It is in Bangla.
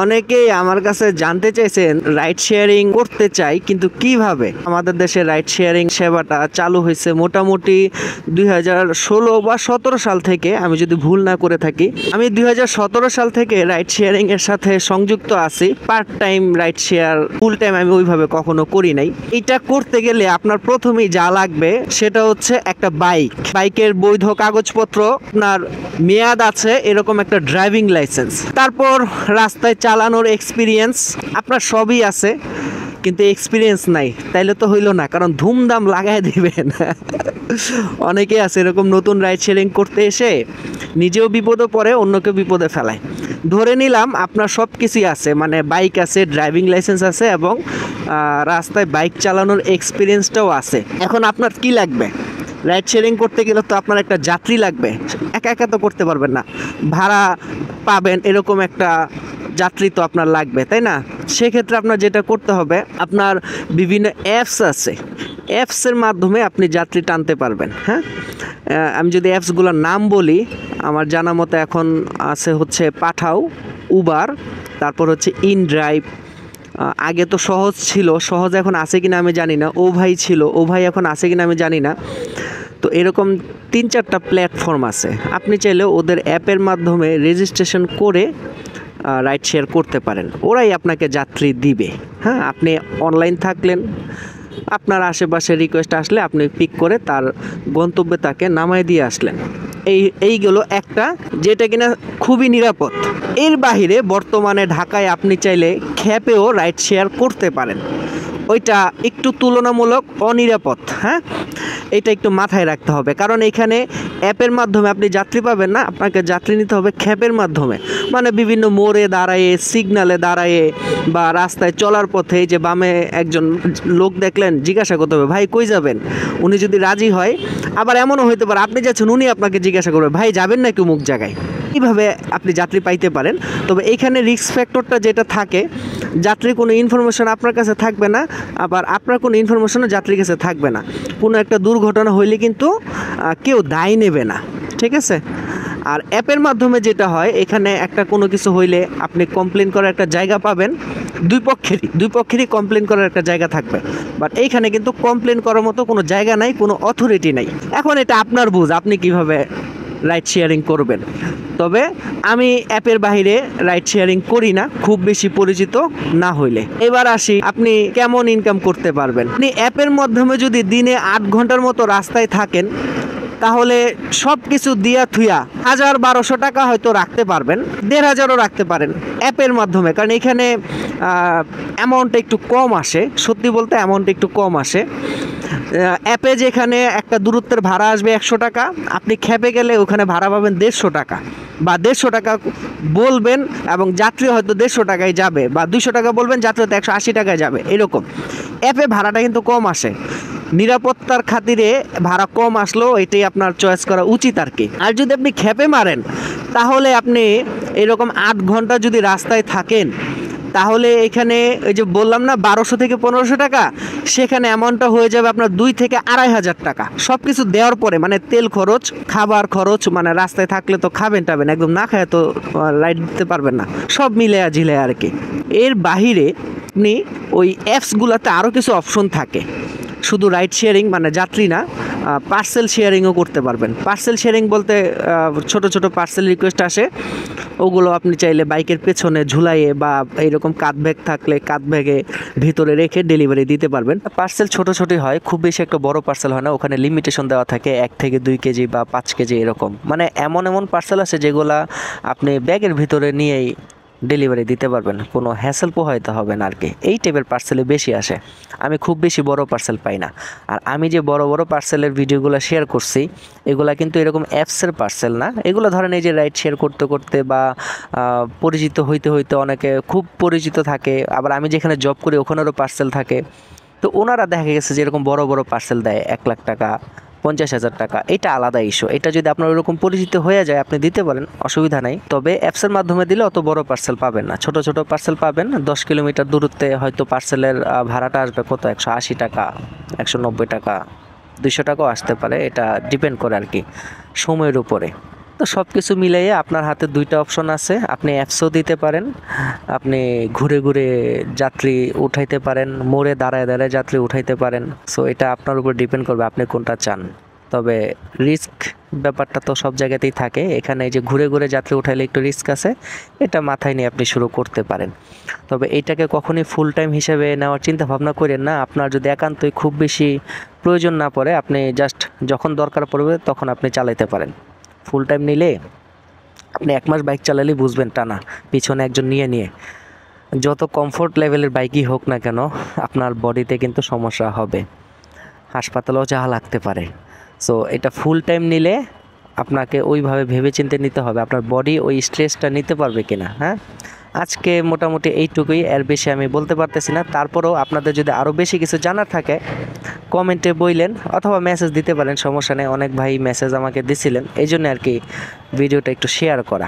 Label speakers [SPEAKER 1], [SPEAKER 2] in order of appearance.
[SPEAKER 1] অনেকেই আমার কাছে জানতে চাইছেন রাইড শেয়ারিং করতে চাই কিন্তু কিভাবে। আমাদের দেশে রাইড শেয়ারিং সেবাটা চালু হয়েছে মোটামুটি 2016 বা 17 সাল থেকে, আমি যদি ভুল না করে থাকি। আমি 2017 সাল থেকে রাইড শেয়ারিং এর সাথে সংযুক্ত আছি। Part time ride share, full time আমি ওইভাবে কখনো করি নাই। এটা করতে গেলে আপনার প্রথমেই যা লাগবে সেটা হচ্ছে একটা বাইকের বৈধ কাগজপত্র, আপনার মেয়াদ আছে এরকম একটা ড্রাইভিং লাইসেন্স, তারপর রাস্তায় চালানোর এক্সপিরিয়েন্স আপনার সবই আছে কিন্তু এক্সপিরিয়েন্স নাই, তাইলে তো হইলো না, কারণ ধুমধাম লাগাই দিবেন। অনেকে আছে এরকম নতুন রাইড শেয়ারিং করতে এসে নিজেও বিপদে পড়ে, অন্যকে বিপদে ফেলায়। ধরে নিলাম আপনার সব কিছুই আছে, মানে বাইক আছে, ড্রাইভিং লাইসেন্স আছে এবং রাস্তায় বাইক চালানোর এক্সপিরিয়েন্সটাও আছে। এখন আপনার কি লাগবে? রাইড শেয়ারিং করতে গেলে তো আপনার একটা যাত্রী লাগবে, একা একা তো করতে পারবেন না, ভাড়া পাবেন এরকম একটা যাত্রী তো আপনার লাগবে, তাই না? সেক্ষেত্রে আপনার যেটা করতে হবে, আপনার বিভিন্ন অ্যাপস আছে, অ্যাপসের মাধ্যমে আপনি যাত্রী টানতে পারবেন। হ্যাঁ, আমি যদি অ্যাপসগুলোর নাম বলি, আমার জানা মতো এখন আছে হচ্ছে পাঠাও, উবার, তারপর হচ্ছে ইনড্রাইভ, আগে তো সহজ ছিল, সহজ এখন আছে কিনা আমি জানি না, ও ভাই ছিল, ও ভাই এখন আছে কিনা আমি জানি না। তো এরকম 3-4টা প্ল্যাটফর্ম আছে, আপনি চাইলে ওদের অ্যাপের মাধ্যমে রেজিস্ট্রেশন করে রাইড শেয়ার করতে পারেন, ওরাই আপনাকে যাত্রী দিবে। হ্যাঁ, আপনি অনলাইন থাকলেন, আপনার আশেপাশে রিকোয়েস্ট আসলে আপনি পিক করে তার গন্তব্যে তাকে নামায় দিয়ে আসলেন। এইগুলো একটা, যেটা কিনা খুবই নিরাপদ। এর বাহিরে বর্তমানে ঢাকায় আপনি চাইলে খ্যাপেও রাইড শেয়ার করতে পারেন, ওইটা একটু তুলনামূলক অনিরাপদ। হ্যাঁ, এটা একটু মাথায় রাখতে হবে, কারণ এখানে অ্যাপের মাধ্যমে আপনি যাত্রী পাবেন না, আপনাকে যাত্রী নিতে হবে খ্যাপের মাধ্যমে। মানে বিভিন্ন মোড়ে দাঁড়ায়ে, সিগনালে দাঁড়ায়ে, বা রাস্তায় চলার পথে যে বামে একজন লোক দেখলেন, জিজ্ঞাসা করতে হবে ভাই কই যাবেন। উনি যদি রাজি হয়, আবার এমনও হইতে পারে আপনি যাচ্ছেন, উনি আপনাকে জিজ্ঞাসা করবে ভাই যাবেন নাকি অমুক জায়গায়। এইভাবে আপনি যাত্রী পাইতে পারেন। তবে এইখানে রিস্ক ফ্যাক্টরটা যেটা থাকে, যাত্রীর কোনো ইনফরমেশন আপনার কাছে থাকবে না, আবার আপনার কোনো ইনফরমেশনও যাত্রীর কাছে থাকবে না। কোনো একটা দুর্ঘটনা হইলে কিন্তু কেউ দায় নেবে না, ঠিক আছে? আর অ্যাপের মাধ্যমে যেটা হয়, এখানে একটা কোনো কিছু হইলে আপনি কমপ্লেন করার একটা জায়গা পাবেন, দুই পক্ষেরই কমপ্লেন করার একটা জায়গা থাকবে। বাট এইখানে কিন্তু কমপ্লেন করার মতো কোনো জায়গা নাই, কোনো অথরিটি নাই। এখন এটা আপনার বুঝ, আপনি কিভাবে রাইড শেয়ারিং করবেন। তবে আমি অ্যাপের বাইরে রাইড শেয়ারিং করি না, খুব বেশি পরিচিত না হইলে। এবার আসি, আপনি কেমন ইনকাম করতে পারবেন। আপনি অ্যাপের মাধ্যমে যদি দিনে 8 ঘন্টার মতো রাস্তায় থাকেন, তাহলে সব কিছু দিয়া থুয়া 1000-1200 টাকা হয়তো রাখতে পারবেন, 1500ও রাখতে পারেন অ্যাপের মাধ্যমে, কারণ এখানে অ্যামাউন্টটা একটু কম আসে। সত্যি বলতে অ্যামাউন্টটা একটু কম আসে। অ্যাপে যেখানে একটা দূরত্বের ভাড়া আসবে 100 টাকা, আপনি খ্যাপে গেলে ওখানে ভাড়া পাবেন 150 টাকা, বা 150 টাকা বলবেন এবং যাত্রী হয়তো 150 টাকায় যাবে, বা 200 টাকা বলবেন, যাত্রী হয়তো 180 টাকায় যাবে। এরকম অ্যাপে ভাড়াটা কিন্তু কম আসে, নিরাপত্তার খাতিরে ভাড়া কম আসলেও এটাই আপনার চয়েস করা উচিত আর কি। আর যদি আপনি খ্যাপে মারেন, তাহলে আপনি এরকম 8 ঘন্টা যদি রাস্তায় থাকেন, তাহলে এখানে ওই যে বললাম না 1200 থেকে 1500 টাকা, সেখানে অ্যামাউন্টটা হয়ে যাবে আপনার 2 থেকে 2500 টাকা সব কিছু দেওয়ার পরে। মানে তেল খরচ, খাবার খরচ, মানে রাস্তায় থাকলে তো খাবেন টাবেন, একদম না খায় তো রাইড দিতে পারবেন না, সব মিলে ঝিলে আর কি। এর বাহিরে আপনি ওই অ্যাপসগুলোতে আরও কিছু অপশন থাকে, শুধু রাইড শেয়ারিং মানে যাত্রী না, পার্সেল শেয়ারিংও করতে পারবেন। পার্সেল শেয়ারিং বলতে ছোট ছোট পার্সেল রিকোয়েস্ট আসে, ওগুলো আপনি চাইলে বাইকের পেছনে ঝুলাইয়ে বা এইরকম কাঁধ ব্যাগ থাকলে কাঁধ ব্যাগে ভিতরে রেখে ডেলিভারি দিতে পারবেন। পার্সেল ছোট ছোটই হয়, খুব বেশি একটা বড় পার্সেল হয় না, ওখানে লিমিটেশন দেওয়া থাকে 1 থেকে 2 কেজি বা 5 কেজি এরকম। মানে এমন পার্সেল আছে যেগুলা আপনি ব্যাগের ভিতরে নিয়েই ডেলিভারি দিতে পারবেন, কোনো হ্যাসেল পোহাইতে হবে না আর কি। এই টাইপের পার্সেলে বেশি আসে, আমি খুব বেশি বড় পার্সেল পাই না। আর আমি যে বড় বড় পার্সেলের ভিডিওগুলো শেয়ার করছি, এগুলা কিন্তু এরকম অ্যাপসের পার্সেল না, এগুলো ধরেন এই যে রাইড শেয়ার করতে করতে বা পরিচিত হইতে হইতে অনেকে খুব পরিচিত থাকে, আবার আমি যেখানে জব করি ওখানেরও পার্সেল থাকে, তো ওনারা দেখা গেছে যে এরকম বড় বড় পার্সেল দেয় 1 লাখ টাকা, 50,000 টাকা, এটা আলাদা ইস্যু। এটা যদি আপনার ওরকম পরিচিত হয়ে যায় আপনি দিতে পারেন, অসুবিধা নাই। তবে অ্যাপসের মাধ্যমে দিলে অত বড় পার্সেল পাবেন না, ছোট ছোট পার্সেল পাবেন। 10 কিলোমিটার দূরত্বে হয়তো পার্সেলের ভাড়াটা আসবে কত, 180 টাকা, 190 টাকা, 200 টাকাও আসতে পারে, এটা ডিপেন্ড করে আর কি সময়ের উপরে। তো সব কিছু মিলিয়ে আপনার হাতে দুইটা অপশন আছে, আপনি অ্যাপসও দিতে পারেন, আপনি ঘুরে ঘুরে যাত্রী উঠাইতে পারেন, মোড়ে দাঁড়ায় দাঁড়ায় যাত্রী উঠাইতে পারেন। সো এটা আপনার উপর ডিপেন্ড করবে আপনি কোনটা চান। তবে রিস্ক ব্যাপারটা তো সব জায়গাতেই থাকে, এখানে যে ঘুরে ঘুরে যাত্রী উঠাইলে একটু রিস্ক আছে, এটা মাথায় নিয়ে আপনি শুরু করতে পারেন। তবে এইটাকে কখনই ফুল টাইম হিসেবে নেওয়ার চিন্তা ভাবনা করেন না। আপনার যদি একান্তই খুব বেশি প্রয়োজন না পড়ে, আপনি জাস্ট যখন দরকার পড়বে তখন আপনি চালাতে পারেন। ফুল টাইম নিলে আপনি 1 মাস বাইক চালালেই বুঝবেন টানা পিছনে একজন নিয়ে নিয়ে যত কমফোর্ট লেভেলের বাইকই হোক না কেন আপনার বডিতে কিন্তু সমস্যা হবে, হাসপাতালেও যাওয়া লাগতে পারে। সো এটা ফুল টাইম নিলে আপনাকে ওইভাবে ভেবেচিন্তে নিতে হবে আপনার বডি ওই স্ট্রেসটা নিতে পারবে কিনা। হ্যাঁ, আজকে মোটামুটি এইটুকুই, এর বেশি আমি বলতে পারতেছি না। তারপরেও আপনাদের যদি আরও বেশি কিছু জানার থাকে কমেন্টে বললেন অথবা মেসেজ দিতে পারেন, সমস্যা নেই। অনেক ভাই মেসেজ আমাকে দিছিলেন, এই জন্য আর কি ভিডিওটা একটু শেয়ার করা।